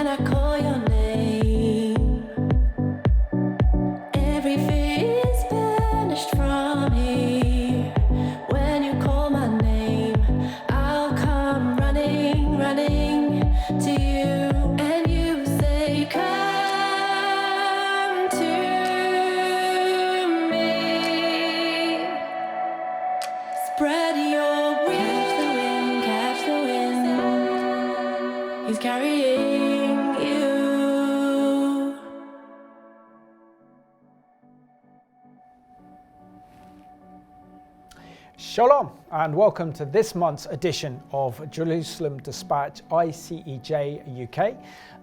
when I call your name, every fear is banished from here. When you call my name, I'll come running, running to you, and you say, come to me. Spread your wings, catch the wind, he's carrying you. Shalom and welcome to this month's edition of Jerusalem Dispatch ICEJ UK.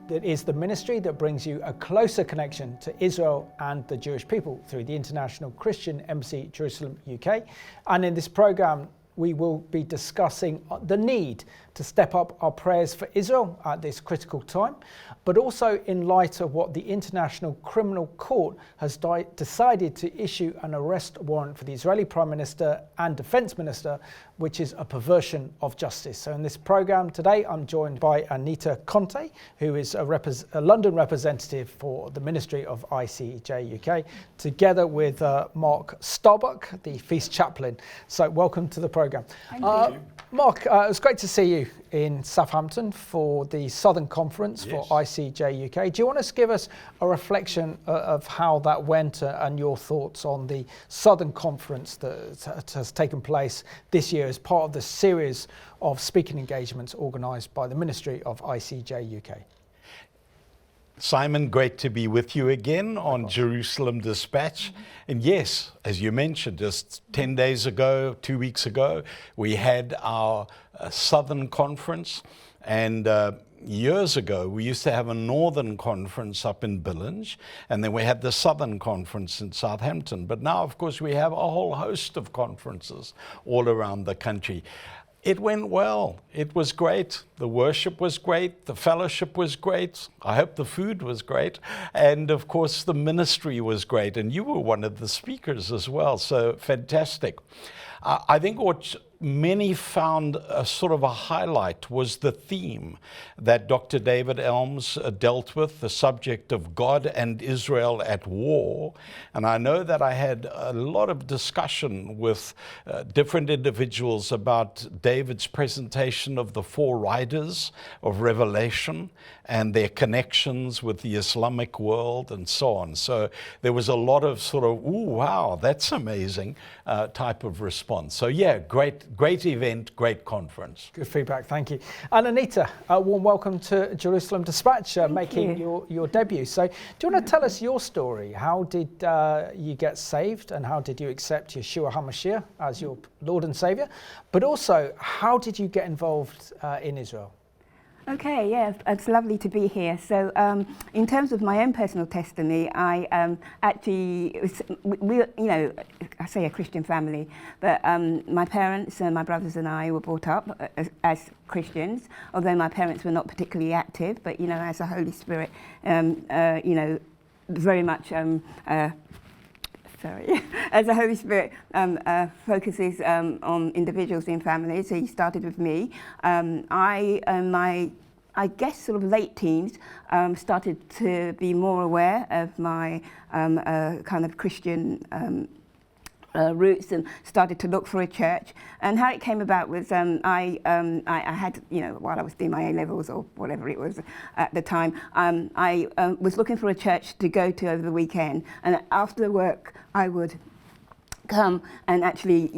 That is the ministry that brings you a closer connection to Israel and the Jewish people through the International Christian Embassy Jerusalem UK. And in this programme we will be discussing the need to step up our prayers for Israel at this critical time, but also in light of what the International Criminal Court has decided to issue an arrest warrant for the Israeli Prime Minister and Defence Minister, which is a perversion of justice. So in this programme today, I'm joined by Anita Conte, who is a London representative for the Ministry of ICEJ UK, together with Mark Starbuck, the Feast Chaplain. So welcome to the programme. Thank you. Mark, it was great to see you in Southampton for the Southern Conference for ICEJ UK. Do you want to give us a reflection of how that went and your thoughts on the Southern Conference that has taken place this year as part of the series of speaking engagements organised by the Ministry of ICEJ UK? Simon, great to be with you again on Jerusalem Dispatch. Mm-hmm. And yes, as you mentioned, just 10 days ago, 2 weeks ago, we had our Southern Conference. And years ago, we used to have a Northern Conference up in Billinge, and then we had the Southern Conference in Southampton. But now, of course, we have a whole host of conferences all around the country. It went well. It was great. The worship was great. The fellowship was great. I hope the food was great. And of course, the ministry was great. And you were one of the speakers as well. So fantastic. I think what many found a sort of a highlight was the theme that Dr. David Elms dealt with, the subject of God and Israel at war. And I know that I had a lot of discussion with different individuals about David's presentation of the four riders of Revelation and their connections with the Islamic world and so on. So there was a lot of sort of, ooh, wow, that's amazing type of response. So yeah, great event, great conference. Good feedback, thank you. And Anita, a warm welcome to Jerusalem Dispatch, making your debut. So do you want to tell us your story? How did you get saved and how did you accept Yeshua HaMashiach as your Lord and Saviour? But also, how did you get involved in Israel? Okay, yeah, it's lovely to be here. So in terms of my own personal testimony, I actually, we, I say a Christian family, but my parents and my brothers and I were brought up as Christians, although my parents were not particularly active, but, as the Holy Spirit, very much as the Holy Spirit focuses on individuals in families, he started with me. I guess sort of late teens, started to be more aware of my kind of Christian roots and started to look for a church. And how it came about was I had, while I was doing my A-levels or whatever it was at the time, I was looking for a church to go to over the weekend. And after work, I would come and actually,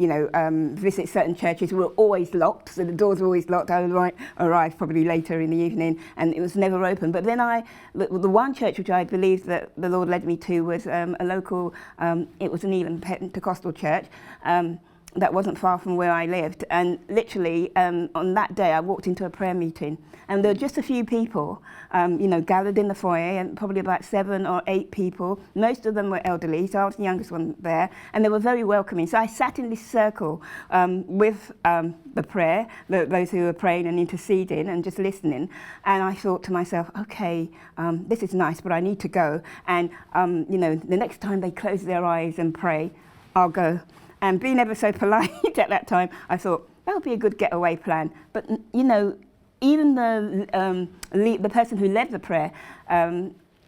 visit certain churches. We were always locked, so the doors were always locked. I would arrive probably later in the evening, and it was never open. But then the one church which I believed that the Lord led me to was a local, it was an even Pentecostal church, that wasn't far from where I lived. And literally, on that day, I walked into a prayer meeting, and there were just a few people, gathered in the foyer, and probably about 7 or 8 people. Most of them were elderly, so I was the youngest one there, and they were very welcoming. So I sat in this circle with the prayer, those who were praying and interceding and just listening, and I thought to myself, okay, this is nice, but I need to go. And, the next time they close their eyes and pray, I'll go. And being ever so polite at that time, I thought, that would be a good getaway plan. But, even the person who led the prayer,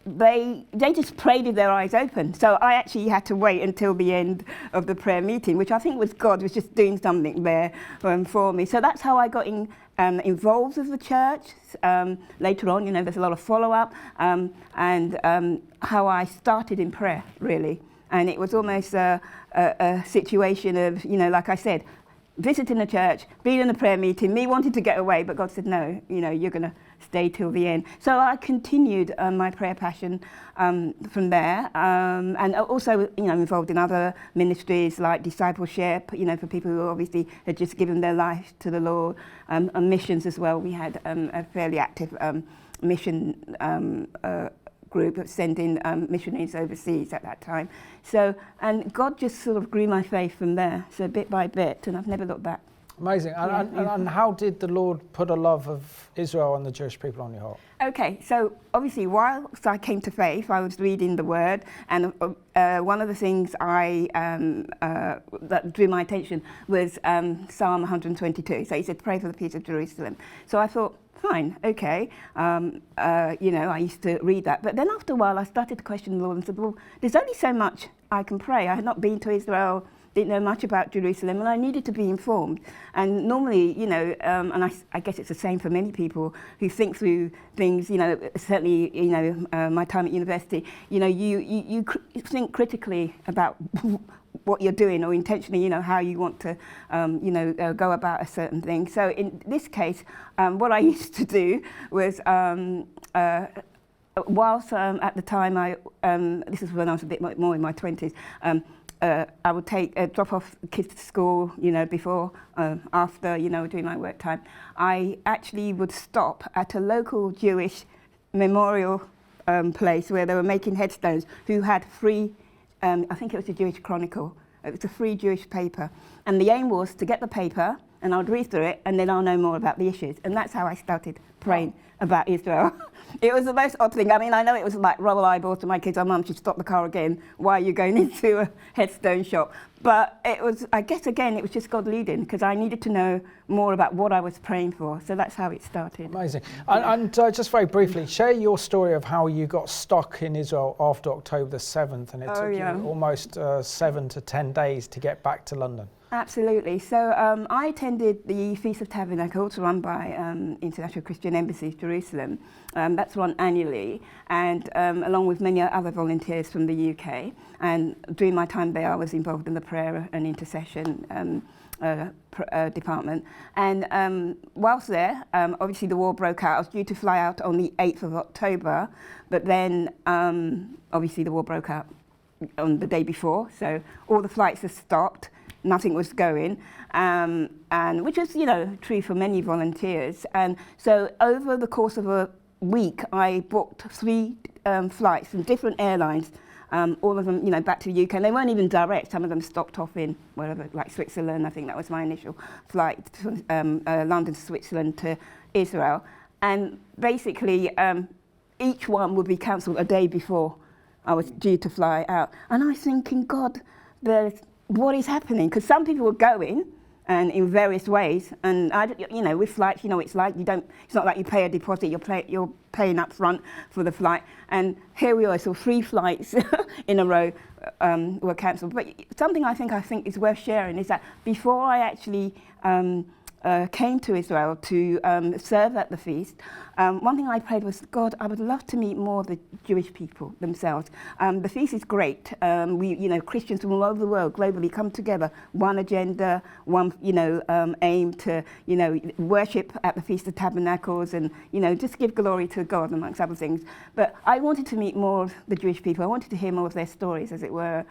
they just prayed with their eyes open. So I actually had to wait until the end of the prayer meeting, which I think was God was just doing something there for me. So that's how I got involved with the church. Later on, there's a lot of follow-up, and how I started in prayer, really. And it was almost a situation of, like I said, visiting the church, being in a prayer meeting, me wanting to get away, but God said, no, you're going to stay till the end. So I continued my prayer passion from there, and also, involved in other ministries like discipleship, for people who obviously had just given their life to the Lord, and missions as well. We had a fairly active mission group of sending missionaries overseas at that time. So, and God just sort of grew my faith from there, so bit by bit, and I've never looked back. Amazing. And how did the Lord put a love of Israel and the Jewish people on your heart? Okay, so obviously whilst I came to faith, I was reading the Word, and one of the things that drew my attention was Psalm 122. So he said, pray for the peace of Jerusalem. So I thought, fine, okay, I used to read that. But then after a while, I started to question the Lord and said, well, there's only so much I can pray. I had not been to Israel, didn't know much about Jerusalem, and I needed to be informed. And normally, and I guess it's the same for many people who think through things, certainly, my time at university, you think critically about what you're doing, or intentionally, how you want to, go about a certain thing. So in this case, what I used to do was, whilst at the time this is when I was a bit more in my 20s, I would drop off kids to school, before, after, during my work time. I actually would stop at a local Jewish memorial place where they were making headstones, who had free, I think it was the Jewish Chronicle. It was a free Jewish paper. And the aim was to get the paper, and I'd read through it, and then I'll know more about the issues. And that's how I started praying about Israel. It was the most odd thing. I mean, I know it was like roll eyeballs to my kids. Oh, Mum, should stop the car again. Why are you going into a headstone shop? But it was, I guess, again, it was just God leading, because I needed to know more about what I was praying for. So that's how it started. Amazing. And just very briefly, share your story of how you got stuck in Israel after October the 7th, and it took you almost 7 to 10 days to get back to London. Absolutely. So I attended the Feast of Tabernacles run by International Christian Embassy, Jerusalem. That's run annually, and along with many other volunteers from the UK. And during my time there, I was involved in the prayer and intercession department. And whilst there, obviously the war broke out. I was due to fly out on the 8th of October, but then obviously the war broke out on the day before. So all the flights were stopped. Nothing was going, and which was, true for many volunteers. And so over the course of a week, I booked 3 flights from different airlines, all of them, back to the UK. And they weren't even direct. Some of them stopped off in wherever, like Switzerland. I think that was my initial flight from London to Switzerland to Israel. And basically, each one would be cancelled a day before I was due to fly out. And I was thinking, God, what is happening? Because some people were going, and in various ways, and with flights, it's like it's not like you pay a deposit, you're paying up front for the flight. And here we are, so 3 flights in a row were cancelled. But something I think is worth sharing is that before I actually came to Israel to serve at the feast, one thing I prayed was, God, I would love to meet more of the Jewish people themselves. The feast is great. We, Christians from all over the world globally come together, one agenda, one, aim to, worship at the Feast of Tabernacles and, just give glory to God, amongst other things. But I wanted to meet more of the Jewish people. I wanted to hear more of their stories, as it were,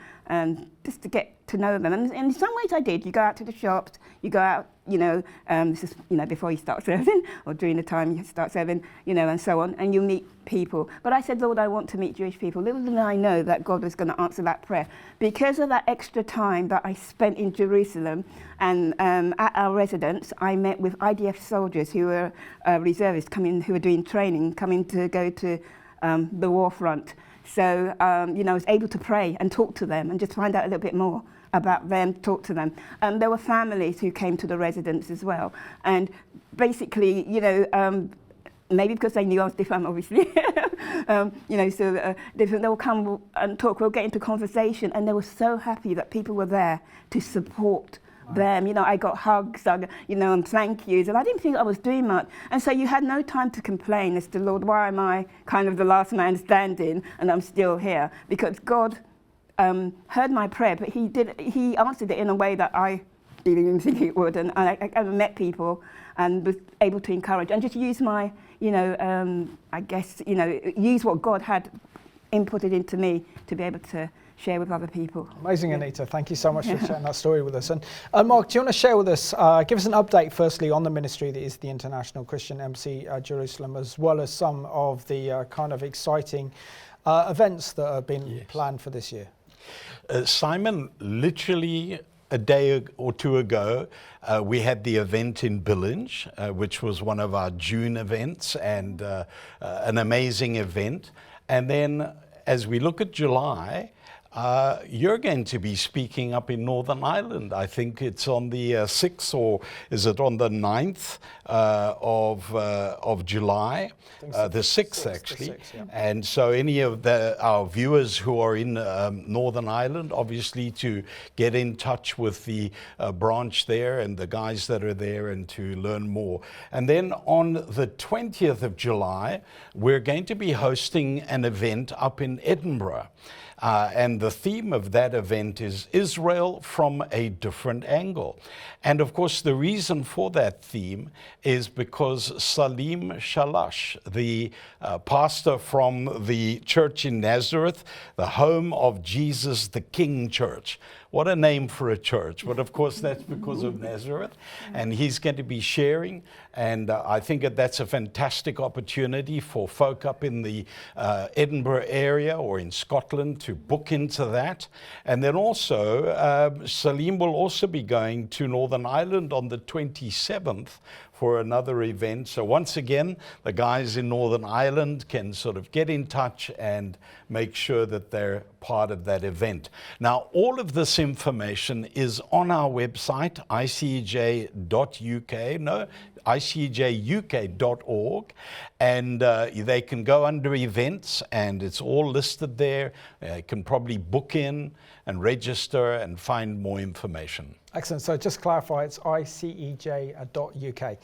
just to get to know them. And in some ways I did. You go out to the shops, you go out, this is, before you start serving, or during the time you start serving, and so on, and you meet people. But I said, Lord, I want to meet Jewish people. Little did I know that God was going to answer that prayer. Because of that extra time that I spent in Jerusalem, and at our residence, I met with IDF soldiers who were reservists who were doing training, coming to go to the war front. So, I was able to pray and talk to them and just find out a little bit more about them, talk to them. There were families who came to the residence as well. And basically, you know, maybe because they knew I was different, obviously, you know, so different, they'll come and talk, we'll get into conversation, and they were so happy that people were there to support them. You know, I got hugs, you know, and thank yous, and I didn't think I was doing much. And so you had no time to complain as to, Lord, why am I kind of the last man standing and I'm still here? Because God heard my prayer, but he answered it in a way that I didn't even think it would. And I met people and was able to encourage and just use my, you know, I guess, you know, use what God had inputted into me to be able to share with other people. Amazing, Anita. Thank you so much for sharing that story with us. And Mark, do you want to share with us, give us an update firstly on the ministry that is the International Christian Embassy Jerusalem, as well as some of the kind of exciting events that have been planned for this year? Simon, literally a day or two ago, we had the event in Billinge, which was one of our June events, and an amazing event. And then as we look at July, you're going to be speaking up in Northern Ireland. I think it's on the 6th, or is it on the 9th of July? The 6th, actually. The 6th, yeah. And so any of our viewers who are in Northern Ireland, obviously to get in touch with the branch there and the guys that are there and to learn more. And then on the 20th of July, we're going to be hosting an event up in Edinburgh. And the theme of that event is Israel from a different angle. And of course, the reason for that theme is because Salim Shalash, the pastor from the church in Nazareth, the home of Jesus the King Church. What a name for a church. But of course, that's because of Nazareth. And he's going to be sharing. And I think that's a fantastic opportunity for folk up in the Edinburgh area or in Scotland to book into that. And then also, Salim will also be going to Northern Ireland on the 27th for another event. So once again, the guys in Northern Ireland can sort of get in touch and make sure that they're part of that event. Now, all of this information is on our website, ICEJ.UK, no, ICEJUK.org, and they can go under events, and it's all listed there. You can probably book in and register and find more information. Excellent. So just clarify, it's ICEJ.UK.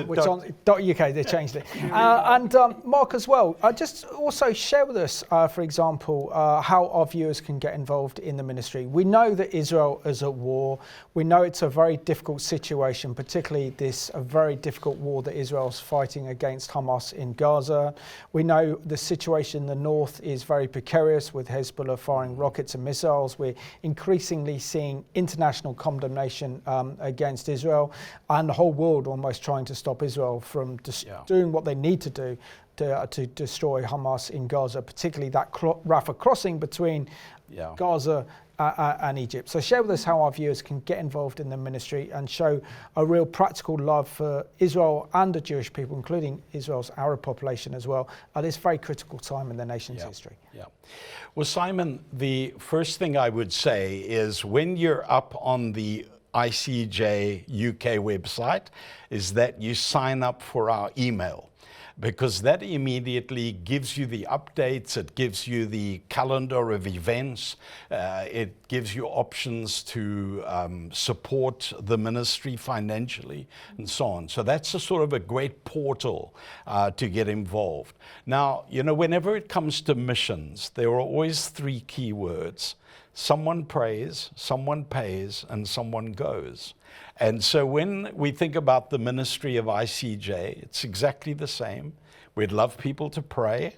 Which on .UK, they changed it. And Mark as well, just also share with us, for example, how our viewers can get involved in the ministry. We know that Israel is at war. We know it's a very difficult situation, particularly this very difficult war that Israel's fighting against Hamas in Gaza. We know the situation in the north is very precarious with Hezbollah firing rockets and missiles. We're increasingly seeing international condemnation against Israel, and the whole world almost trying to stop Israel from doing what they need to do to destroy Hamas in Gaza, particularly that Rafah crossing between Gaza and Egypt. So share with us how our viewers can get involved in the ministry and show a real practical love for Israel and the Jewish people, including Israel's Arab population as well, at this very critical time in the nation's history. Yeah. Well, Simon, the first thing I would say is when you're up on the ICEJ UK website is that you sign up for our email, because that immediately gives you the updates, it gives you the calendar of events, it gives you options to support the ministry financially and so on. So that's a sort of a great portal to get involved. Now, you know, whenever it comes to missions, there are always three key words. Someone prays, someone pays, and someone goes. And so when we think about the ministry of ICEJ, it's exactly the same. We'd love people to pray.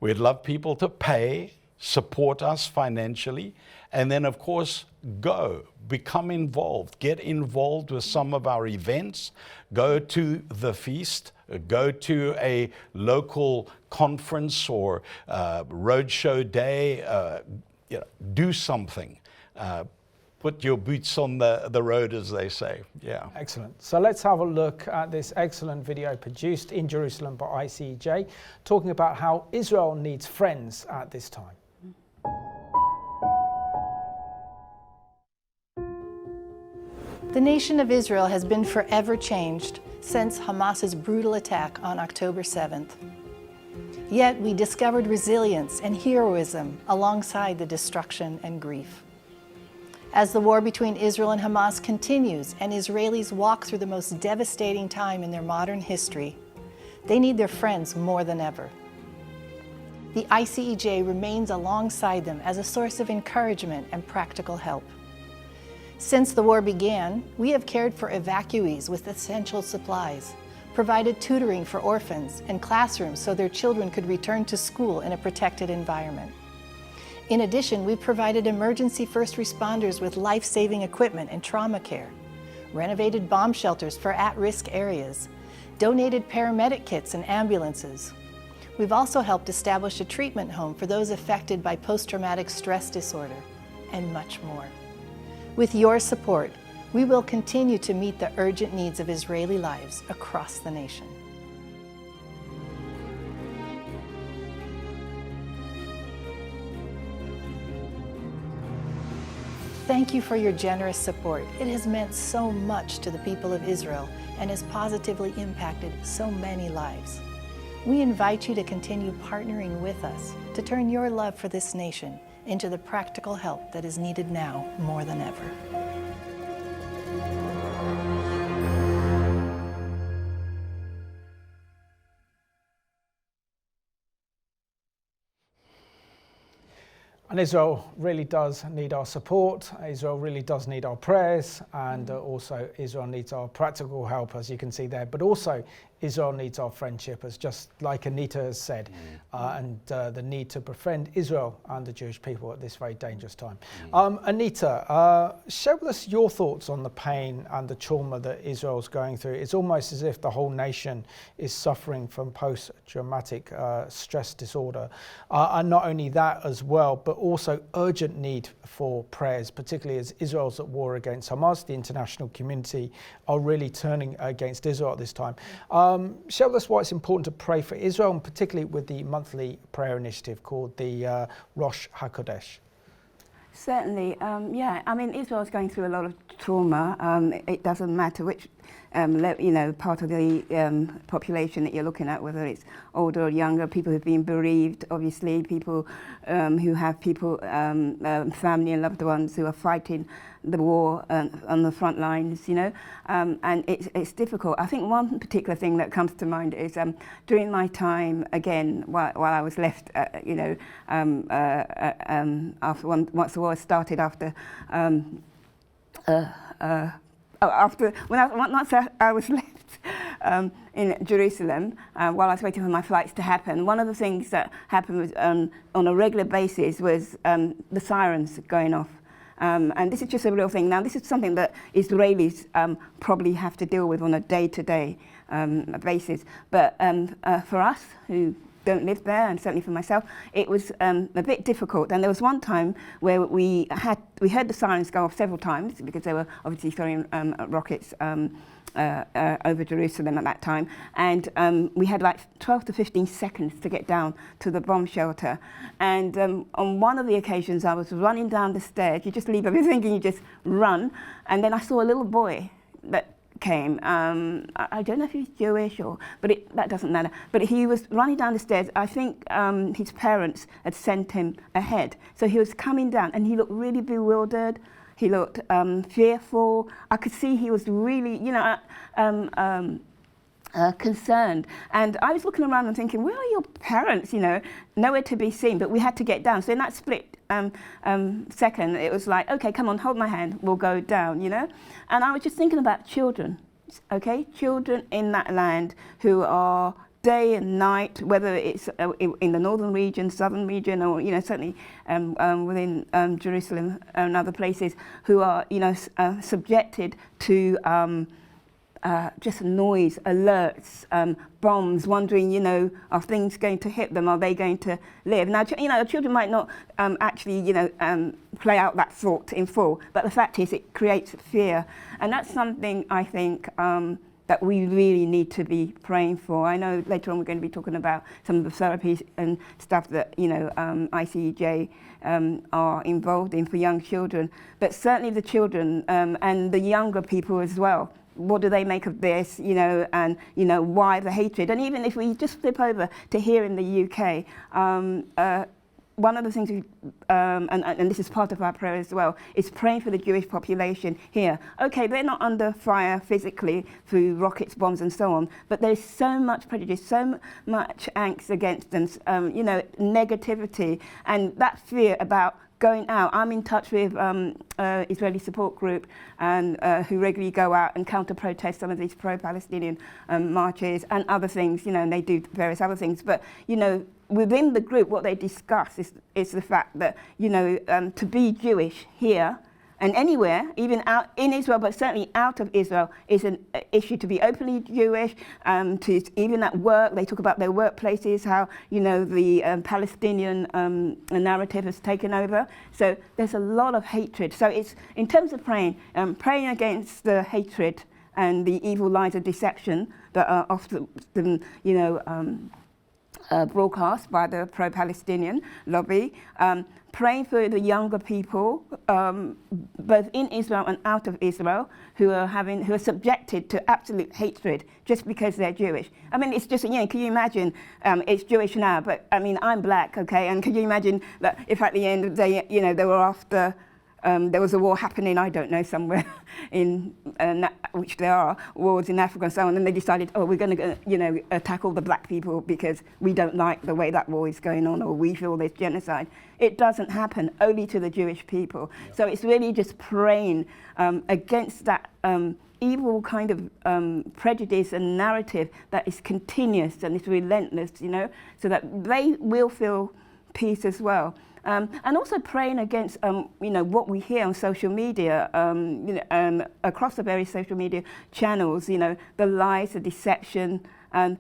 We'd love people to pay, support us financially, and then, of course, go, become involved, get involved with some of our events, go to the feast, go to a local conference or roadshow day, do something. Put your boots on the road, as they say. Yeah. Excellent. So let's have a look at this excellent video produced in Jerusalem by ICEJ, talking about how Israel needs friends at this time. The nation of Israel has been forever changed since Hamas's brutal attack on October 7th. Yet we discovered resilience and heroism alongside the destruction and grief. As the war between Israel and Hamas continues and Israelis walk through the most devastating time in their modern history, they need their friends more than ever. The ICEJ remains alongside them as a source of encouragement and practical help. Since the war began, we have cared for evacuees with essential supplies, provided tutoring for orphans and classrooms so their children could return to school in a protected environment. In addition, we provided emergency first responders with life-saving equipment and trauma care, renovated bomb shelters for at-risk areas, donated paramedic kits and ambulances. We've also helped establish a treatment home for those affected by post-traumatic stress disorder, and much more. With your support, we will continue to meet the urgent needs of Israeli lives across the nation. Thank you for your generous support. It has meant so much to the people of Israel and has positively impacted so many lives. We invite you to continue partnering with us to turn your love for this nation into the practical help that is needed now more than ever. And Israel really does need our support. Israel really does need our prayers, and also Israel needs our practical help, as you can see there. But also Israel needs our friendship, as just like Anita has said, and the need to befriend Israel and the Jewish people at this very dangerous time. Anita, share with us your thoughts on the pain and the trauma that Israel's going through. It's almost as if the whole nation is suffering from post-traumatic stress disorder. And not only that as well, but also urgent need for prayers, particularly as Israel's at war against Hamas. The international community are really turning against Israel at this time. Share with us why it's important to pray for Israel, and particularly with the monthly prayer initiative called the Rosh HaKodesh. Certainly, yeah. I mean, Israel's going through a lot of trauma. It doesn't matter which, part of the population that you're looking at, whether it's older or younger, people who've been bereaved, obviously, people who have family and loved ones who are fighting the war on the front lines, and it's difficult. I think one particular thing that comes to mind is during my time, again, while I was left, after once the war started, once I was left in Jerusalem, while I was waiting for my flights to happen, one of the things that happened was, on a regular basis was the sirens going off. And this is just a real thing. Now, this is something that Israelis probably have to deal with on a day-to-day basis. But for us who don't live there, and certainly for myself, it was a bit difficult. And there was one time where we heard the sirens go off several times, because they were obviously throwing rockets over Jerusalem at that time, and we had like 12 to 15 seconds to get down to the bomb shelter. And on one of the occasions, I was running down the stairs. You just leave everything and you just run. And then I saw a little boy that came. I don't know if he's Jewish but that doesn't matter. But he was running down the stairs. I think his parents had sent him ahead. So he was coming down, and he looked really bewildered. He looked fearful. I could see he was really, concerned. And I was looking around and thinking, where are your parents? Nowhere to be seen. But we had to get down. So in that split second, it was like, okay, come on, hold my hand. We'll go down, And I was just thinking about children, okay? Children in that land who are day and night, whether it's in the northern region, southern region, or certainly within Jerusalem and other places, who are subjected to just noise, alerts, bombs, wondering, are things going to hit them? Are they going to live? Now, children might not actually, play out that thought in full, but the fact is it creates fear. And that's something I think that we really need to be praying for. I know later on we're going to be talking about some of the therapies and stuff that, you know, ICEJ are involved in for young children, but certainly the children and the younger people as well. What do they make of this, you know, and, you know, why the hatred? And even if we just flip over to here in the UK, one of the things, and this is part of our prayer as well, is praying for the Jewish population here. Okay, they're not under fire physically through rockets, bombs and so on, but there's so much prejudice, so much angst against them, you know, negativity, and that fear about going out. I'm in touch with Israeli support group and who regularly go out and counter-protest some of these pro-Palestinian marches and other things, you know, and they do various other things. But, you know, within the group, what they discuss is the fact that, you know, to be Jewish here and anywhere, even out in Israel, but certainly out of Israel, is an issue. To be openly Jewish, to even at work, they talk about their workplaces, how, you know, the Palestinian narrative has taken over. So there's a lot of hatred. So it's, in terms of praying, praying against the hatred and the evil lies of deception that are often, you know, broadcast by the pro-Palestinian lobby, praying for the younger people, both in Israel and out of Israel, who are subjected to absolute hatred just because they're Jewish. I mean, it's just, you know, can you imagine, it's Jewish now, but I mean, I'm black, okay, and can you imagine that if at the end of the day, you know, they were after, there was a war happening, I don't know, somewhere in, which there are wars in Africa and so on, and they decided, oh, we're going to, you know, attack all the black people because we don't like the way that war is going on, or we feel there's genocide. It doesn't happen, only to the Jewish people. Yeah. So it's really just praying against that evil kind of prejudice and narrative that is continuous and is relentless, you know, so that they will feel peace as well. And also praying against, you know, what we hear on social media, you know, across the various social media channels, you know, the lies, the deception. And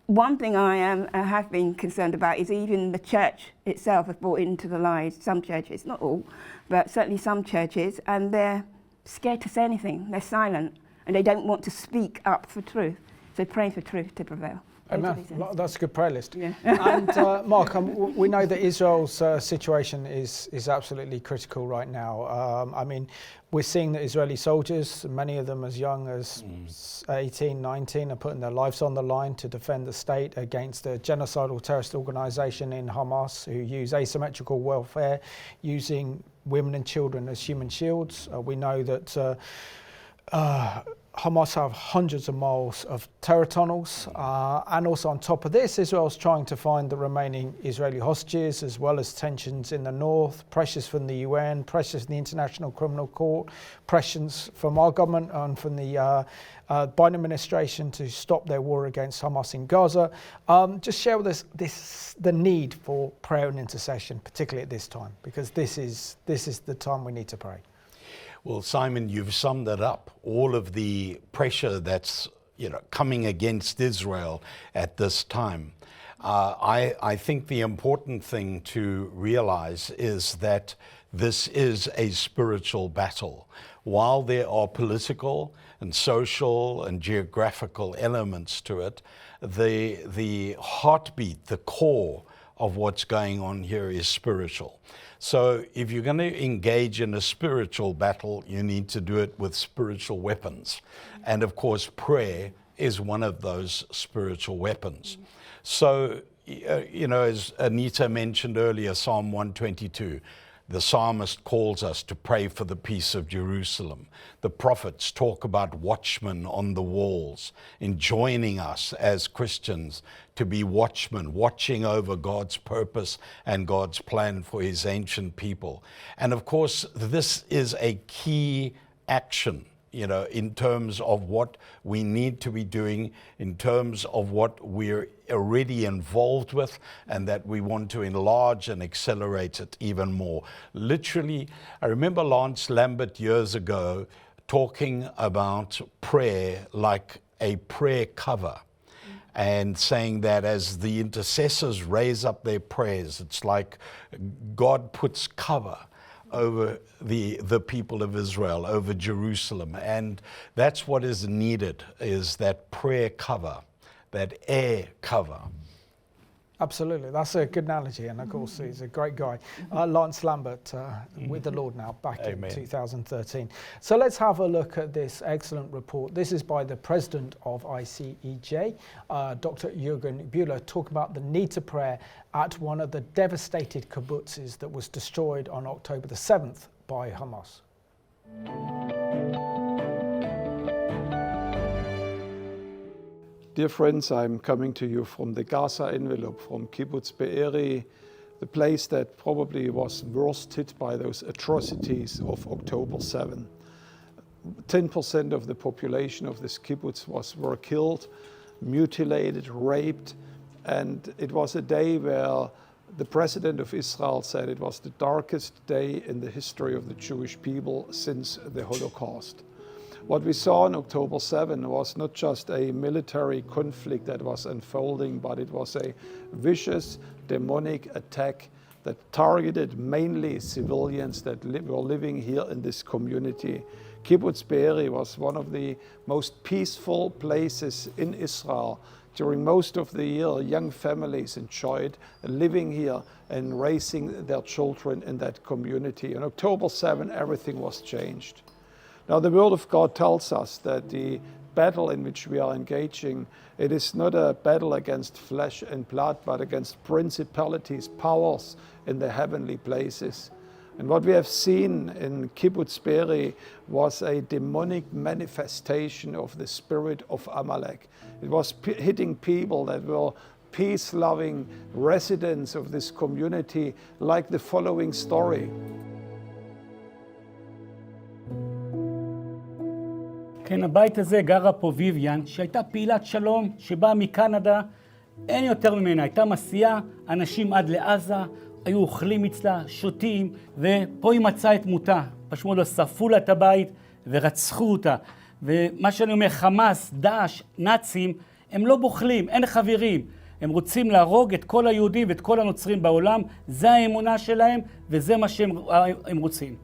one thing I have been concerned about is even the church itself has bought into the lies. Some churches, not all, but certainly some churches, and they're scared to say anything. They're silent, and they don't want to speak up for truth. So praying for truth to prevail. Amen. That's a good prayer list. Yeah. And Mark, we know that Israel's situation is absolutely critical right now. I mean, we're seeing that Israeli soldiers, many of them as young as 18, 19, are putting their lives on the line to defend the state against the genocidal terrorist organisation in Hamas, who use asymmetrical warfare, using women and children as human shields. We know that Hamas have hundreds of miles of terror tunnels, and also on top of this, Israel's trying to find the remaining Israeli hostages, as well as tensions in the north, pressures from the UN, pressures from the International Criminal Court, pressures from our government and from the Biden administration to stop their war against Hamas in Gaza. Just share with us the need for prayer and intercession, particularly at this time, because this is the time we need to pray. Well, Simon, you've summed it up. All of the pressure that's, you know, coming against Israel at this time. I think the important thing to realize is that this is a spiritual battle. While there are political and social and geographical elements to it, the heartbeat, the core of what's going on here is spiritual. So if you're going to engage in a spiritual battle, you need to do it with spiritual weapons. And of course, prayer is one of those spiritual weapons. So, you know, as Anita mentioned earlier, Psalm 122, the psalmist calls us to pray for the peace of Jerusalem. The prophets talk about watchmen on the walls, enjoining us as Christians to be watchmen, watching over God's purpose and God's plan for his ancient people. And of course, this is a key action, you know, in terms of what we need to be doing, in terms of what we're already involved with, and that we want to enlarge and accelerate it even more. Literally, I remember Lance Lambert years ago talking about prayer like a prayer cover, and saying that as the intercessors raise up their prayers, it's like God puts cover over the people of Israel, over Jerusalem. And that's what is needed, is that prayer cover, that air cover. Absolutely, that's a good analogy, and of course he's a great guy. Lance Lambert with the Lord now, back Amen. in 2013. So let's have a look at this excellent report. This is by the president of ICEJ, Dr. Jürgen Bühler, talking about the need to pray at one of the devastated kibbutzes that was destroyed on October the 7th by Hamas. Dear friends, I'm coming to you from the Gaza envelope, from Kibbutz Be'eri, the place that probably was worst hit by those atrocities of October 7. 10% of the population of this kibbutz were killed, mutilated, raped, and it was a day where the president of Israel said it was the darkest day in the history of the Jewish people since the Holocaust. What we saw on October 7 was not just a military conflict that was unfolding, but it was a vicious, demonic attack that targeted mainly civilians that were living here in this community. Kibbutz Be'eri was one of the most peaceful places in Israel. During most of the year, young families enjoyed living here and raising their children in that community. On October 7, everything was changed. Now, the Word of God tells us that the battle in which we are engaging, it is not a battle against flesh and blood, but against principalities, powers in the heavenly places. And what we have seen in Kibbutz Be'eri was a demonic manifestation of the spirit of Amalek. It was hitting people that were peace-loving residents of this community, like the following story. כן, הבית הזה גרה פה ויויאן, שהייתה פעילת שלום, שבאה מקנדה, אין יותר ממנה, הייתה מסיעה, אנשים עד לעזה, היו אוכלים אצלה, שותים, ופה היא מצאה את מותה. פשוט מאוד שרפו לה את הבית ורצחו אותה. ומה שאני אומר, חמאס, דאעש, נאצים, הם לא בוחלים, אין חברים. הם רוצים להרוג את כל היהודים ואת כל הנוצרים בעולם, זה האמונה שלהם וזה מה שהם רוצים.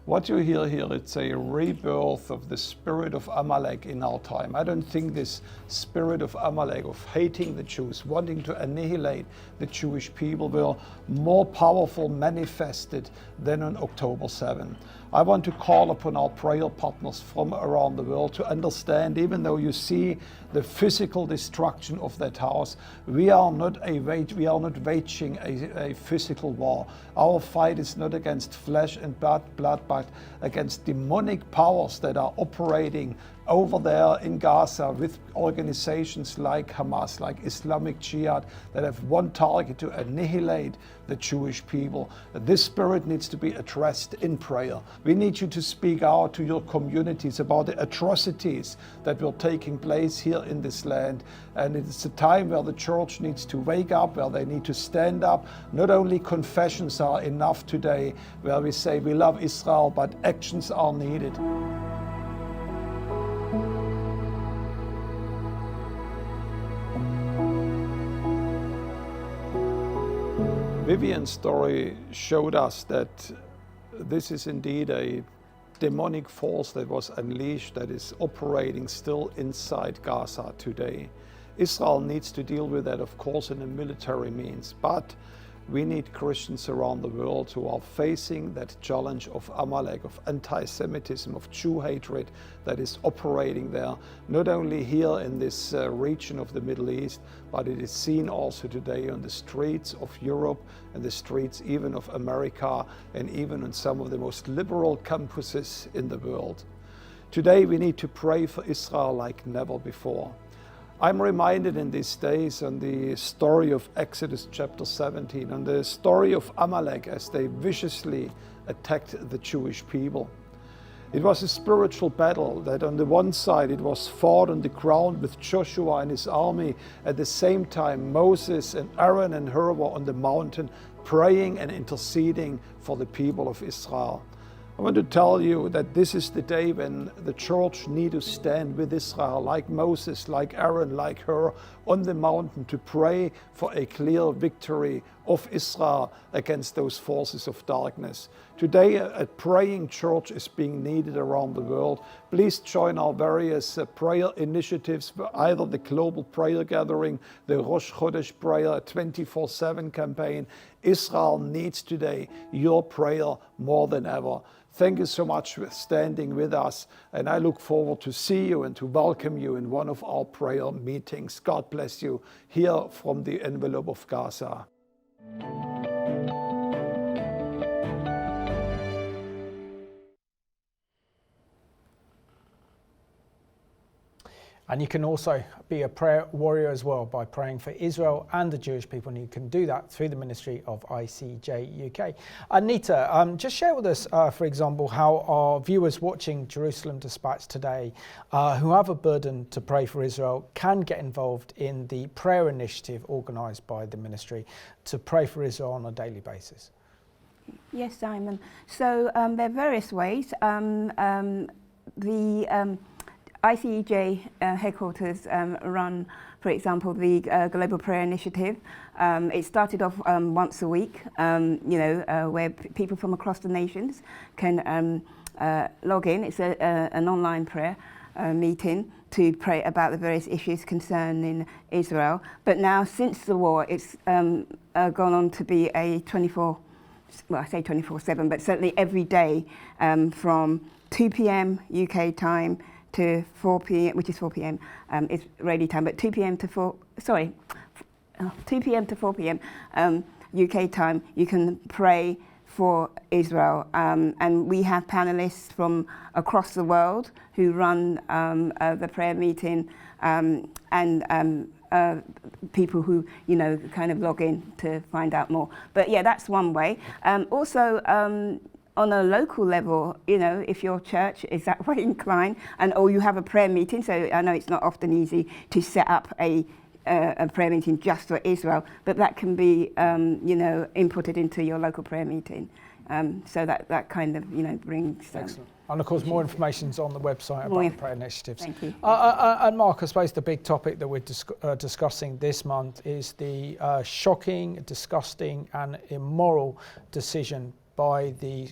What you hear here, it's a rebirth of the spirit of Amalek in our time. I don't think this spirit of Amalek, of hating the Jews, wanting to annihilate the Jewish people, were more powerful manifested than on October 7. I want to call upon our prayer partners from around the world to understand, even though you see the physical destruction of that house, we are not waging a physical war. Our fight is not against flesh and blood, but against demonic powers that are operating over there in Gaza with organizations like Hamas, like Islamic Jihad, that have one target: to annihilate the Jewish people. This spirit needs to be addressed in prayer. We need you to speak out to your communities about the atrocities that were taking place here in this land. And it's a time where the church needs to wake up, where they need to stand up. Not only confessions are enough today, where we say we love Israel, but actions are needed. Vivian's story showed us that this is indeed a demonic force that was unleashed, that is operating still inside Gaza today. Israel needs to deal with that, of course, in a military means, but we need Christians around the world who are facing that challenge of Amalek, of anti-Semitism, of Jew hatred that is operating there, not only here in this region of the Middle East, but it is seen also today on the streets of Europe and the streets even of America and even on some of the most liberal campuses in the world. Today we need to pray for Israel like never before. I'm reminded in these days on the story of Exodus chapter 17, on the story of Amalek as they viciously attacked the Jewish people. It was a spiritual battle that on the one side it was fought on the ground with Joshua and his army. At the same time, Moses and Aaron and Hur were on the mountain praying and interceding for the people of Israel. I want to tell you that this is the day when the church needs to stand with Israel, like Moses, like Aaron, like Hur, on the mountain to pray for a clear victory of Israel against those forces of darkness. Today, a praying church is being needed around the world. Please join our various prayer initiatives, either the Global Prayer Gathering, the Rosh Chodesh Prayer, 24/7 campaign. Israel needs today your prayer more than ever. Thank you so much for standing with us, and I look forward to see you and to welcome you in one of our prayer meetings. God bless you here from the envelope of Gaza. And you can also be a prayer warrior as well by praying for Israel and the Jewish people, and you can do that through the ministry of ICEJ UK. Anita, just share with us, for example, how our viewers watching Jerusalem Dispatch today, who have a burden to pray for Israel, can get involved in the prayer initiative organised by the ministry to pray for Israel on a daily basis. Yes, Simon. So there are various ways. The ICEJ headquarters run, for example, the Global Prayer Initiative. It started off once a week, where people from across the nations can log in. It's an online prayer meeting to pray about the various issues concerning Israel. But now, since the war, it's gone on to be a 24/7, but certainly every day from 2 p.m. UK time to 4 p.m., which is 4 p.m. Israeli time, but 2 p.m. to 4 p.m. UK time, you can pray for Israel. And we have panelists from across the world who run the prayer meeting, and people who, kind of log in to find out more. But yeah, that's one way. Also, on a local level, if your church is that way inclined, or you have a prayer meeting, so I know it's not often easy to set up a prayer meeting just for Israel, but that can be, inputted into your local prayer meeting. So that kind of, brings... Excellent. And of course, more information is on the website about the prayer initiatives. Thank you. And Mark, I suppose the big topic that we're discussing this month is the shocking, disgusting and immoral decision by the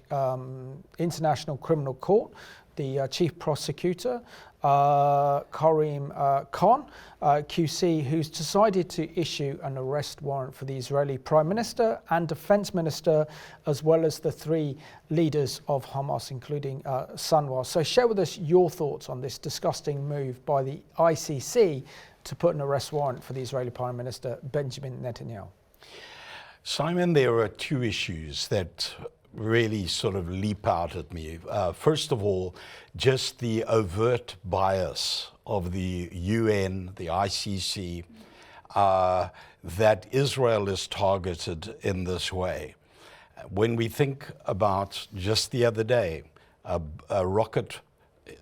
International Criminal Court, the Chief Prosecutor, Karim Khan, QC, who's decided to issue an arrest warrant for the Israeli Prime Minister and Defense Minister, as well as the 3 leaders of Hamas, including Sinwar. So share with us your thoughts on this disgusting move by the ICC to put an arrest warrant for the Israeli Prime Minister, Benjamin Netanyahu. Simon, there are 2 issues that really sort of leap out at me. First of all, just the overt bias of the UN, the ICC, that Israel is targeted in this way. When we think about just the other day, a rocket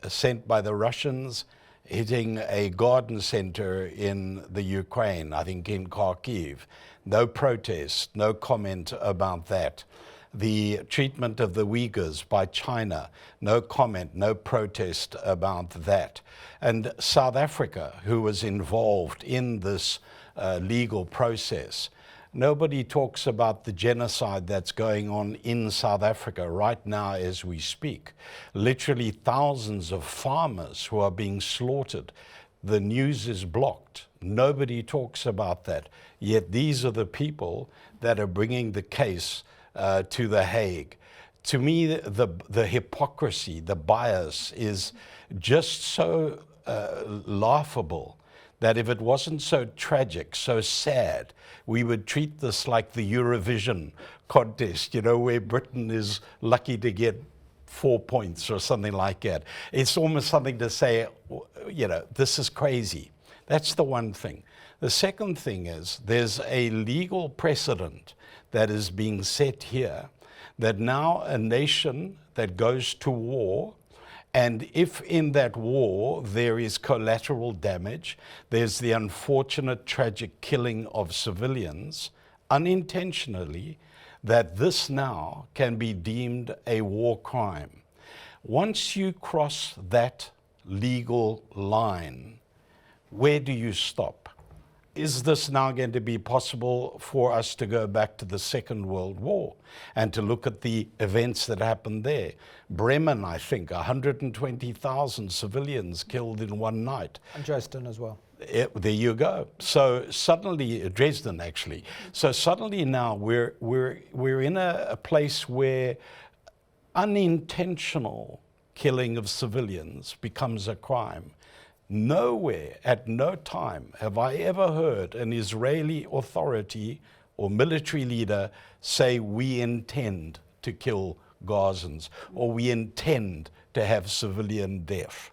sent by the Russians hitting a garden center in the Ukraine, I think in Kharkiv. No protest, no comment about that. The treatment of the Uyghurs by China, no comment, no protest about that. And South Africa, who was involved in this legal process. Nobody talks about the genocide that's going on in South Africa right now as we speak. Literally thousands of farmers who are being slaughtered. The news is blocked. Nobody talks about that. Yet these are the people that are bringing the case to The Hague. To me, the hypocrisy, the bias is just so laughable that if it wasn't so tragic, so sad, we would treat this like the Eurovision contest, where Britain is lucky to get 4 points or something like that. It's almost something to say, this is crazy. That's the one thing. The second thing is there's a legal precedent that is being set here that now a nation that goes to war, and if in that war there is collateral damage, there's the unfortunate tragic killing of civilians unintentionally, that this now can be deemed a war crime. Once you cross that legal line, where do you stop? is this now going to be possible for us to go back to the Second World War and to look at the events that happened there? Bremen, I think, 120,000 civilians killed in one night. And Dresden as well. There you go. So suddenly, Dresden actually. So suddenly now we're in a place where unintentional killing of civilians becomes a crime. Nowhere, at no time, have I ever heard an Israeli authority or military leader say we intend to kill Gazans or we intend to have civilian death.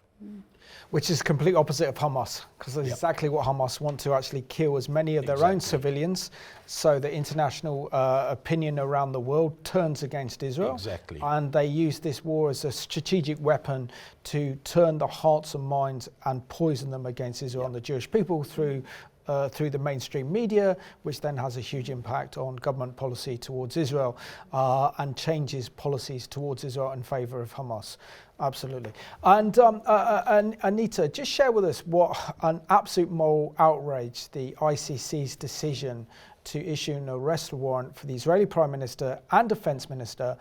Which is complete opposite of Hamas, because that's exactly what Hamas want to actually kill as many of their own civilians, so the international opinion around the world turns against Israel. Exactly. And they use this war as a strategic weapon to turn the hearts and minds and poison them against Israel and the Jewish people through the mainstream media, which then has a huge impact on government policy towards Israel and changes policies towards Israel in favour of Hamas. Absolutely. And Anita, just share with us what an absolute moral outrage the ICC's decision to issue an arrest warrant for the Israeli Prime Minister and Defence Minister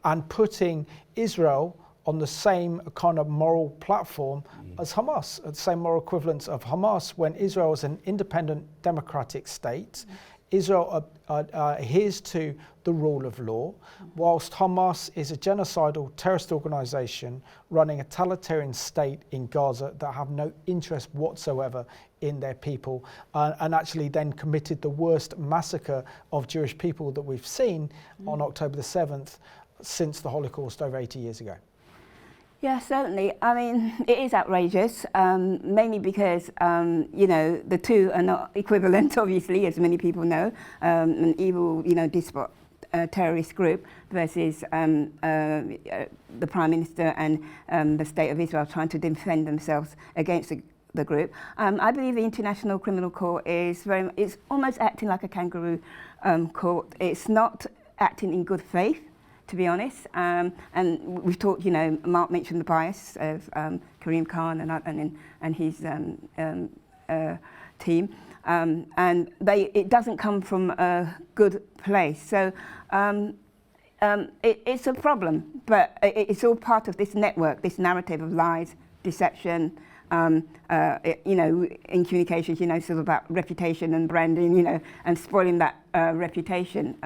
and putting Israel on the same kind of moral platform as Hamas, the same moral equivalence of Hamas, when Israel is an independent democratic state. Israel adheres to the rule of law, whilst Hamas is a genocidal terrorist organisation running a totalitarian state in Gaza that have no interest whatsoever in their people, and actually then committed the worst massacre of Jewish people that we've seen on October the 7th since the Holocaust over 80 years ago. Yeah, certainly. I mean, it is outrageous, mainly because, you know, the two are not equivalent, obviously, as many people know. An evil, you know, despot terrorist group versus the Prime Minister and the State of Israel trying to defend themselves against the group. I believe the International Criminal Court is it's almost acting like a kangaroo court. It's not acting in good faith, to be honest, and we've talked, you know, Mark mentioned the bias of Karim Khan and his team, and it doesn't come from a good place. So it's a problem, but it's all part of this network, this narrative of lies, deception. You know, in communications, you know, sort of about reputation and branding, you know, and spoiling that reputation.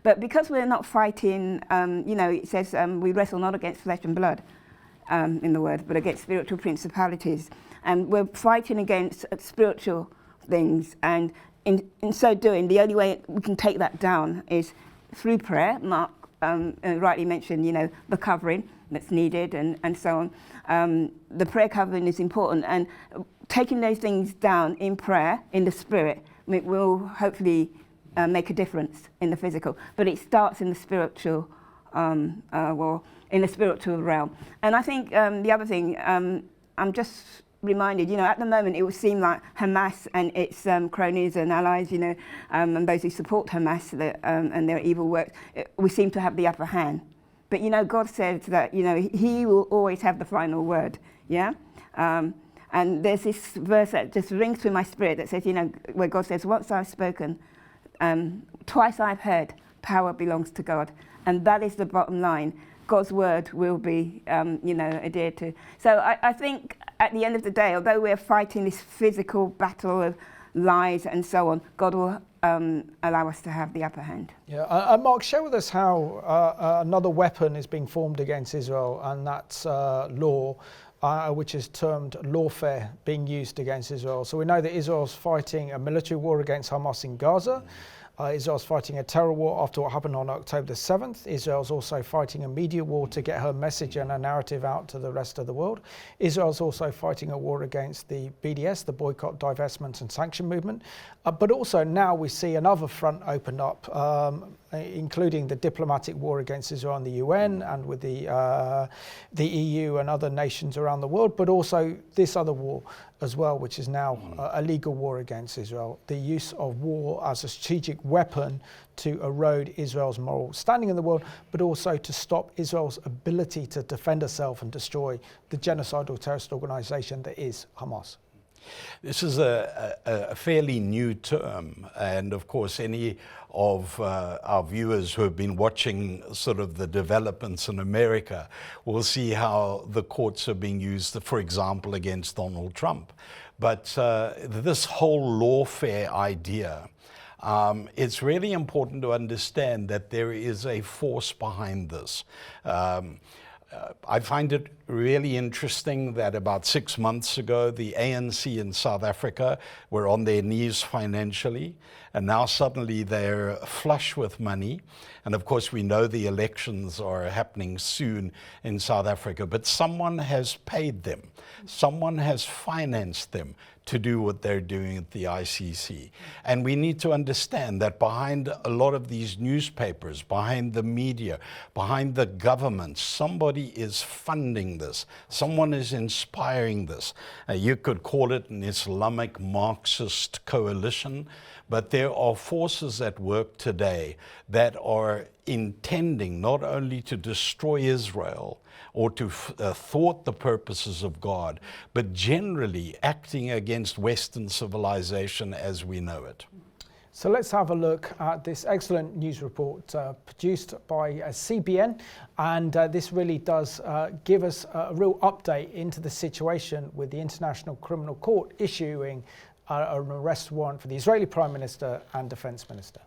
But because we're not fighting, you know, it says we wrestle not against flesh and blood in the word, but against spiritual principalities. And we're fighting against spiritual things. And in so doing, the only way we can take that down is through prayer. Mark rightly mentioned, you know, the covering that's needed and so on. The prayer covering is important, and taking those things down in prayer, in the spirit, will hopefully make a difference in the physical. But it starts in the spiritual, well, in the spiritual realm. And I think the other thing, I'm just reminded, you know, at the moment it would seem like Hamas and its cronies and allies, you know, and those who support Hamas and their evil works, we seem to have the upper hand. But, you know, God says that, you know, he will always have the final word, yeah? And there's this verse that just rings through my spirit that says, you know, where God says, once I've spoken, twice I've heard, power belongs to God. And that is the bottom line. God's word will be, you know, adhered to. So I think at the end of the day, although we're fighting this physical battle of lies and so on, God will allow us to have the upper hand. Yeah, Mark, share with us how another weapon is being formed against Israel, and that's law, which is termed lawfare, being used against Israel. So we know that Israel's fighting a military war against Hamas in Gaza. Israel's fighting a terror war after what happened on October the 7th. Israel's also fighting a media war to get her message and her narrative out to the rest of the world. Israel's also fighting a war against the BDS, the Boycott, Divestment and Sanction Movement. But also now we see another front open up, including the diplomatic war against Israel in the UN and with the EU and other nations around the world, but also this other war as well, which is now a legal war against Israel. The use of war as a strategic weapon to erode Israel's moral standing in the world, but also to stop Israel's ability to defend herself and destroy the genocidal terrorist organization that is Hamas. This is a fairly new term, and of course any of our viewers who have been watching sort of the developments in America will see how the courts are being used, for example, against Donald Trump. But this whole lawfare idea, it's really important to understand that there is a force behind this. I find it really interesting that about 6 months ago, the ANC in South Africa were on their knees financially, and now suddenly they're flush with money. And of course, we know the elections are happening soon in South Africa, but someone has paid them. Someone has financed them to do what they're doing at the ICC. And we need to understand that behind a lot of these newspapers, behind the media, behind the government, somebody is funding this. Someone is inspiring this. You could call it an Islamic Marxist coalition, but there are forces at work today that are intending not only to destroy Israel or to thwart the purposes of God, but generally acting against Western civilization as we know it. So let's have a look at this excellent news report produced by CBN, and this really does give us a real update into the situation with the International Criminal Court issuing an arrest warrant for the Israeli Prime Minister and Defense Minister.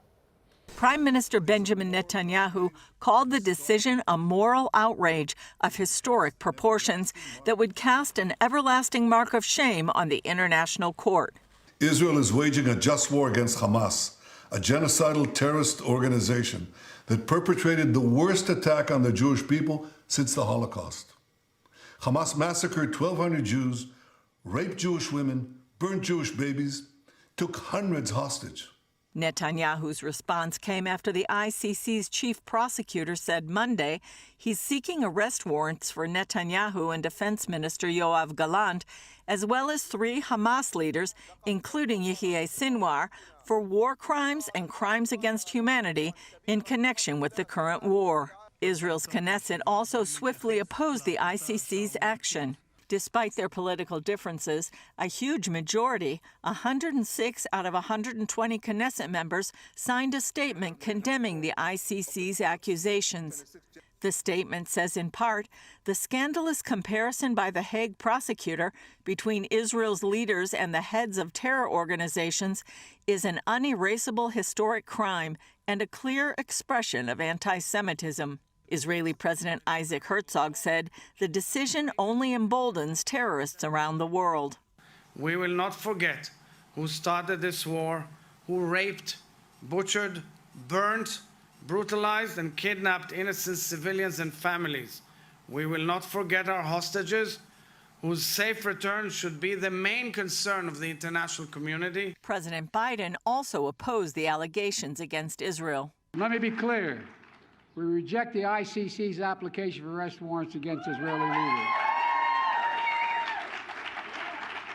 Prime Minister Benjamin Netanyahu called the decision a moral outrage of historic proportions that would cast an everlasting mark of shame on the International Court. Israel is waging a just war against Hamas, a genocidal terrorist organization that perpetrated the worst attack on the Jewish people since the Holocaust. Hamas massacred 1,200 Jews, raped Jewish women, burned Jewish babies, took hundreds hostage. Netanyahu's response came after the ICC's chief prosecutor said Monday he's seeking arrest warrants for Netanyahu and Defense Minister Yoav Gallant, as well as 3 Hamas leaders, including Yahya Sinwar, for war crimes and crimes against humanity in connection with the current war. Israel's Knesset also swiftly opposed the ICC's action. Despite their political differences, a huge majority, 106 out of 120 Knesset members, signed a statement condemning the ICC's accusations. The statement says in part, the scandalous comparison by the Hague prosecutor between Israel's leaders and the heads of terror organizations is an unerasable historic crime and a clear expression of anti-Semitism. Israeli President Isaac Herzog said the decision only emboldens terrorists around the world. We will not forget who started this war, who raped, butchered, burnt, brutalized, and kidnapped innocent civilians and families. We will not forget our hostages, whose safe return should be the main concern of the international community. President Biden also opposed the allegations against Israel. Let me be clear. We reject the ICC's application for arrest warrants against Israeli leaders.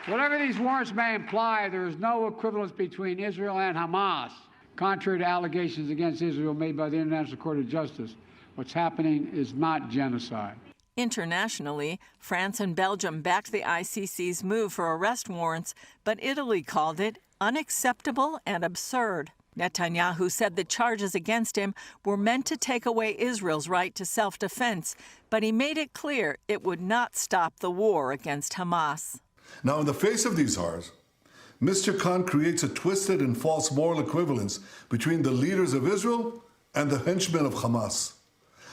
Whatever these warrants may imply, there is no equivalence between Israel and Hamas. Contrary to allegations against Israel made by the International Court of Justice, what's happening is not genocide. Internationally, France and Belgium backed the ICC's move for arrest warrants, but Italy called it unacceptable and absurd. Netanyahu said the charges against him were meant to take away Israel's right to self-defense, but he made it clear it would not stop the war against Hamas. Now, in the face of these horrors, Mr. Khan creates a twisted and false moral equivalence between the leaders of Israel and the henchmen of Hamas.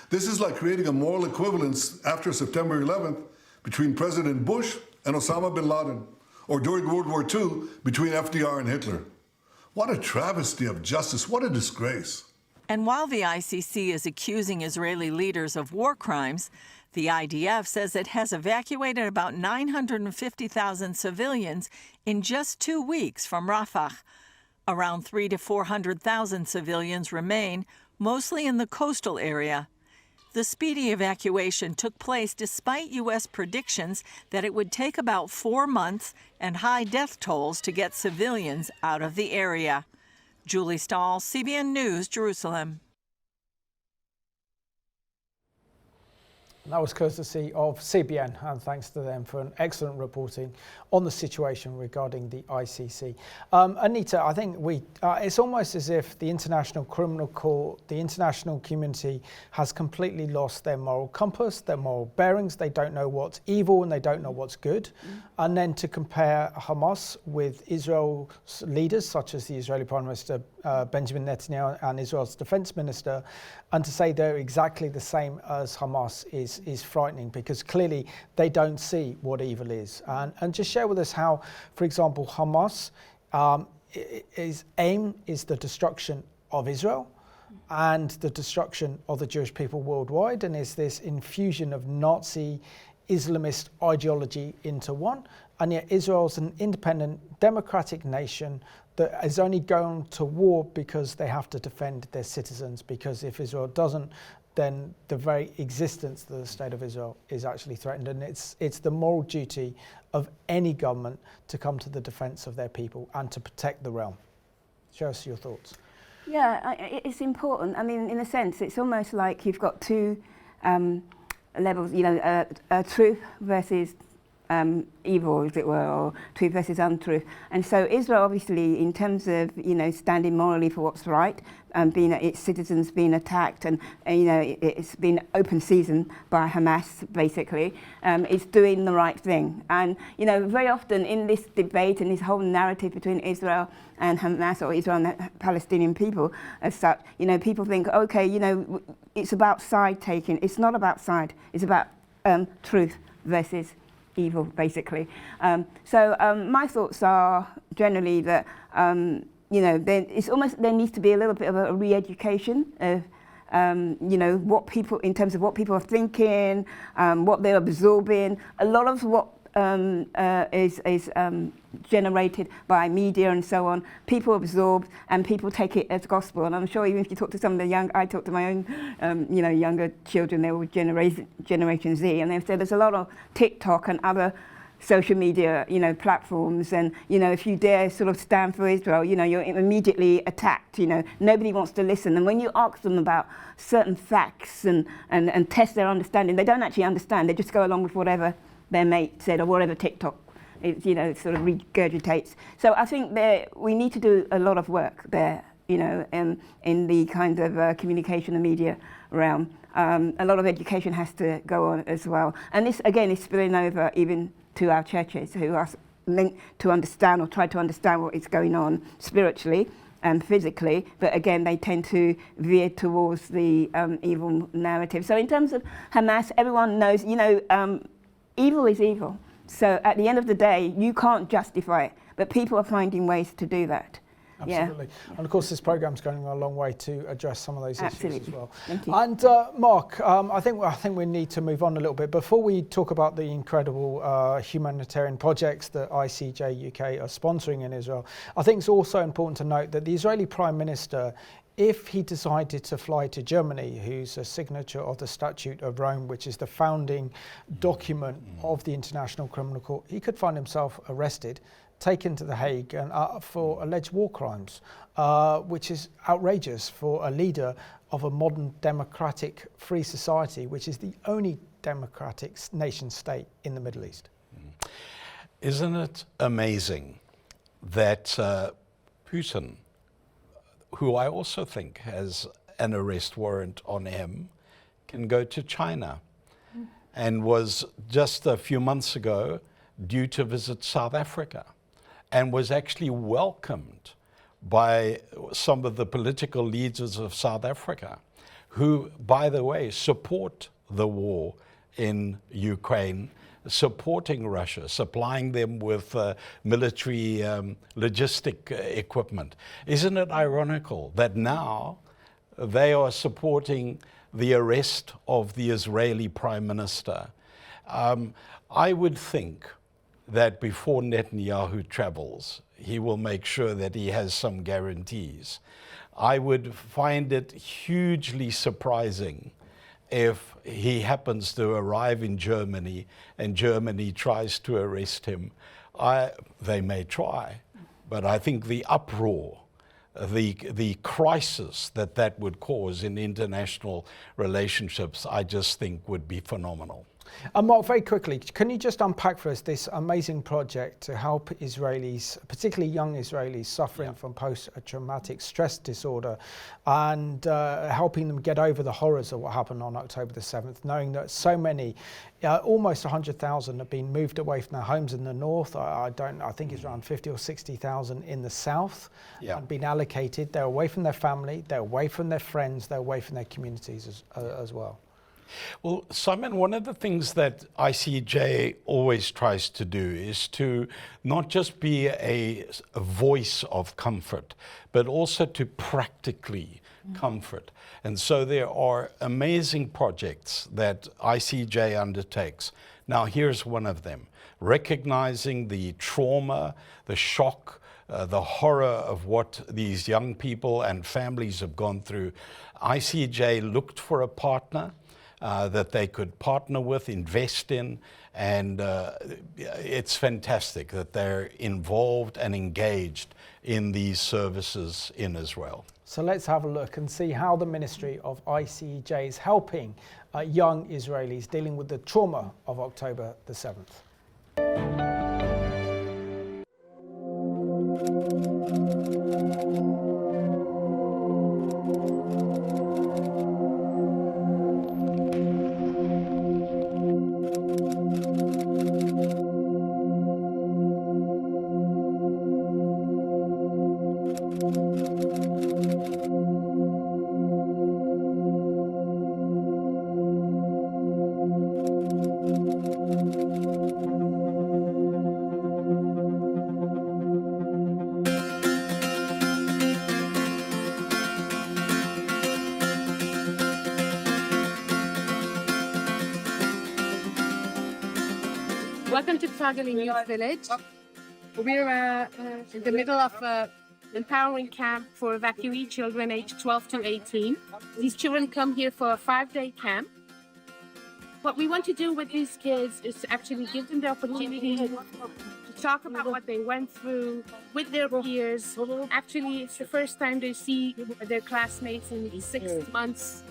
This is like creating a moral equivalence after September 11th between President Bush and Osama bin Laden, or during World War II between FDR and Hitler. What a travesty of justice. What a disgrace. And while the ICC is accusing Israeli leaders of war crimes, the IDF says it has evacuated about 950,000 civilians in just 2 weeks from Rafah. Around 300,000 to 400,000 civilians remain, mostly in the coastal area. The speedy evacuation took place despite U.S. predictions that it would take about 4 months and high death tolls to get civilians out of the area. Julie Stahl, CBN News, Jerusalem. That was courtesy of CBN, and thanks to them for an excellent reporting on the situation regarding the ICC. Anita, I think it's almost as if the International Criminal Court, the international community has completely lost their moral compass, their moral bearings. They don't know what's evil and they don't know what's good. And then to compare Hamas with Israel's leaders, such as the Israeli Prime Minister Benjamin Netanyahu and Israel's Defense Minister, and to say they're exactly the same as Hamas is frightening, because clearly they don't see what evil is. And just share with us how, for example, Hamas, its aim is the destruction of Israel and the destruction of the Jewish people worldwide, and is this infusion of Nazi Islamist ideology into one. And yet Israel's an independent democratic nation that is only going to war because they have to defend their citizens, because if Israel doesn't, then the very existence of the state of Israel is actually threatened. And it's the moral duty of any government to come to the defense of their people and to protect the realm. Show us your thoughts. Yeah, it's important. I mean, in a sense, it's almost like you've got two levels, truth versus evil, as it were, or truth versus untruth. And so Israel, obviously, in terms of, standing morally for what's right, being its citizens being attacked, and it's been open season by Hamas, basically, it's doing the right thing. And, very often in this debate and this whole narrative between Israel and Hamas, or Israel and the Palestinian people as such, people think, okay, it's about side taking. It's not about side. It's about truth versus evil, basically. So my thoughts are generally that there needs to be a little bit of a re-education of what people, in terms of what people are thinking, what they're absorbing. A lot of what is generated by media and so on, people absorb and people take it as gospel. And I'm sure even if you talk to some of the young, I talk to my own, younger children, they were Generation Z, and they've said there's a lot of TikTok and other social media, platforms, and if you dare sort of stand for Israel, you're immediately attacked. Nobody wants to listen. And when you ask them about certain facts and test their understanding, they don't actually understand. They just go along with whatever their mate said or whatever TikTok, sort of regurgitates. So I think we need to do a lot of work there, in the kind of communication and media realm. A lot of education has to go on as well. And this, again, is spilling over even to our churches, who are linked to understand or try to understand what is going on spiritually and physically, but again, they tend to veer towards the evil narrative. So in terms of Hamas, everyone knows, evil is evil. So at the end of the day, you can't justify it, but people are finding ways to do that. Absolutely. Yeah. And of course, this programme's going a long way to address some of those issues as well. Thank you. And Mark, I think we need to move on a little bit. Before we talk about the incredible humanitarian projects that ICEJ UK are sponsoring in Israel, I think it's also important to note that the Israeli Prime Minister, if he decided to fly to Germany, who's a signature of the Statute of Rome, which is the founding document of the International Criminal Court, he could find himself arrested, taken to The Hague and for alleged war crimes, which is outrageous for a leader of a modern democratic free society, which is the only democratic nation state in the Middle East. Isn't it amazing that Putin, who I also think has an arrest warrant on him, can go to China, and was just a few months ago due to visit South Africa, and was actually welcomed by some of the political leaders of South Africa, who, by the way, support the war in Ukraine, supporting Russia, supplying them with military logistic equipment. Isn't it ironical that now they are supporting the arrest of the Israeli Prime Minister? I would think that before Netanyahu travels, he will make sure that he has some guarantees. I would find it hugely surprising if he happens to arrive in Germany and Germany tries to arrest him. They may try, but I think the uproar the crisis that would cause in international relationships, I just think would be phenomenal. Mark, very quickly, can you just unpack for us this amazing project to help Israelis, particularly young Israelis suffering from post-traumatic stress disorder, and helping them get over the horrors of what happened on October the 7th, knowing that so many, almost 100,000 have been moved away from their homes in the north. I think it's around 50 or 60,000 in the south, and been allocated. They're away from their family, they're away from their friends, they're away from their communities as well. Well, Simon, one of the things that ICEJ always tries to do is to not just be a voice of comfort, but also to practically comfort. And so there are amazing projects that ICEJ undertakes. Now, here's one of them. Recognizing the trauma, the shock, the horror of what these young people and families have gone through, ICEJ looked for a partner that they could partner with, invest in, and it's fantastic that they're involved and engaged in these services in Israel. So let's have a look and see how the Ministry of ICEJ is helping young Israelis dealing with the trauma of October the 7th. Welcome to Targeting Youth Village. We're in the middle of an empowering camp for evacuee children aged 12 to 18. These children come here for a 5-day camp. What we want to do with these kids is to actually give them the opportunity to talk about what they went through with their peers. Actually, it's the first time they see their classmates in 6 months.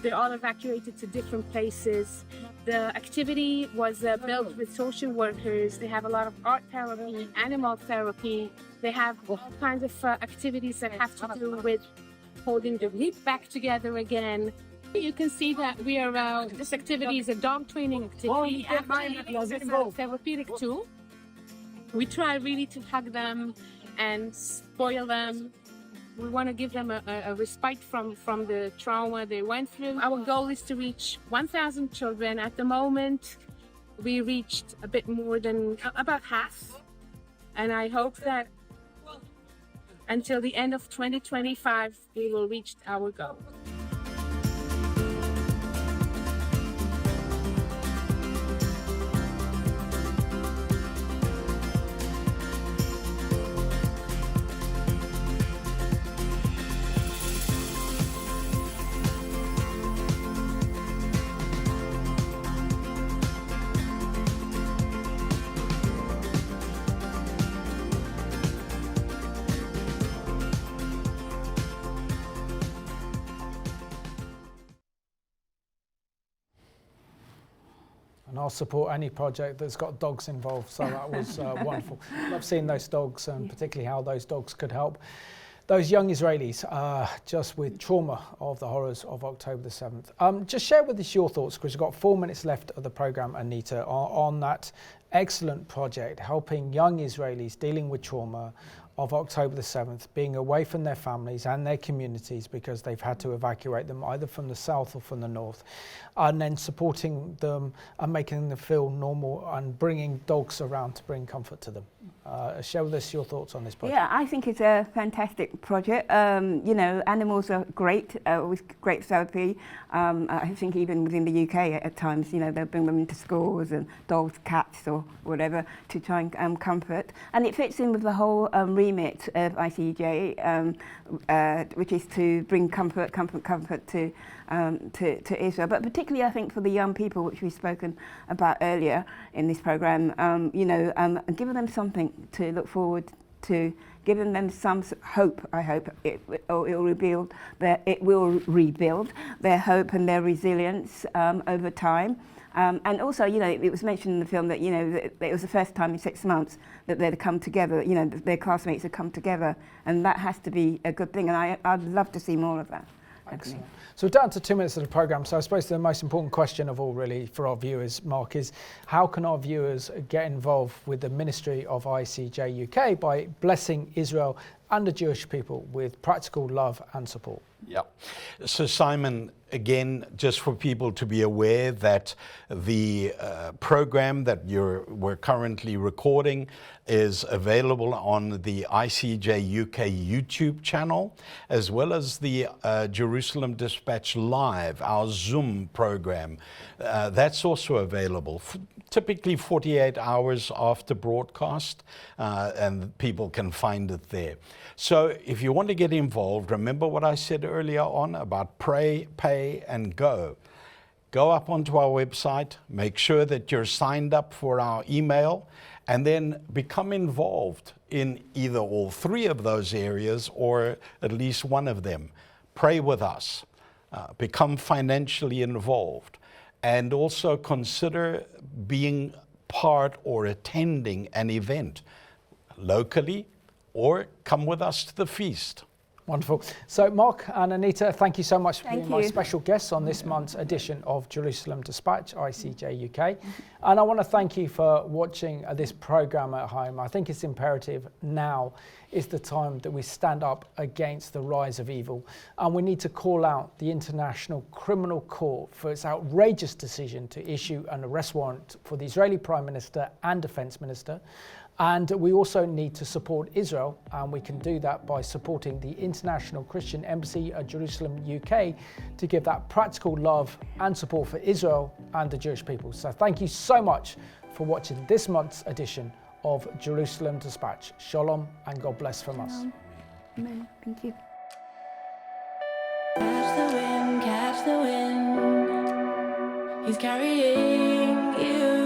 They're all evacuated to different places. The activity was built with social workers. They have a lot of art therapy, animal therapy. They have all kinds of activities that have to do with holding the group back together again. You can see that we are, this activity is a dog training activity. It's a therapeutic tool. We try really to hug them and spoil them. We want to give them a respite from the trauma they went through. Our goal is to reach 1,000 children. At the moment, we reached a bit more than about half. And I hope that until the end of 2025, we will reach our goal. And I'll support any project that's got dogs involved, so that was wonderful. Love seeing those dogs, and particularly how those dogs could help those young Israelis just with trauma of the horrors of October the 7th. Just share with us your thoughts, because we've got 4 minutes left of the programme, Anita, on that excellent project helping young Israelis dealing with trauma of October the 7th, being away from their families and their communities because they've had to evacuate them either from the south or from the north, and then supporting them and making them feel normal and bringing dogs around to bring comfort to them. Share with us your thoughts on this project. Yeah, I think it's a fantastic project. You know, animals are great, with great therapy. I think even within the UK at times, you know, they'll bring them into schools, and dogs, cats or whatever, to try and comfort. And it fits in with the whole remit of ICEJ, which is to bring comfort to Israel. But particularly, I think, for the young people, which we've spoken about earlier in this programme, you know, giving them something to look forward to giving them some hope. I hope it will rebuild their hope and their resilience over time. And also, you know, it was mentioned in the film that, you know, that it was the first time in 6 months that they'd come together, you know, their classmates had come together, and that has to be a good thing, and I'd love to see more of that. Excellent. So we're down to 2 minutes of the programme, so I suppose the most important question of all really for our viewers, Mark, is how can our viewers get involved with the ministry of ICEJ UK by blessing Israel and the Jewish people with practical love and support? Yeah. So Simon, again, just for people to be aware that the program that we're currently recording is available on the ICEJ UK YouTube channel, as well as the Jerusalem Dispatch Live, our Zoom program. That's also available, typically 48 hours after broadcast, and people can find it there. So if you want to get involved, remember what I said earlier on about pray, pay, and go. Go up onto our website, make sure that you're signed up for our email, and then become involved in either all 3 of those areas or at least one of them. Pray with us, become financially involved, and also consider being part or attending an event locally, or come with us to the feast. Wonderful. So Mark and Anita, thank you so much for Thank being my you. special guests on this month's edition of Jerusalem Dispatch, ICEJ UK. And I want to thank you for watching this programme at home. I think it's imperative now is the time that we stand up against the rise of evil. And we need to call out the International Criminal Court for its outrageous decision to issue an arrest warrant for the Israeli Prime Minister and Defence Minister. And we also need to support Israel, and we can do that by supporting the International Christian Embassy at Jerusalem UK to give that practical love and support for Israel and the Jewish people. So thank you so much for watching this month's edition of Jerusalem Dispatch. Shalom and God bless from us. Amen. Thank you. Catch the wind, he's carrying you.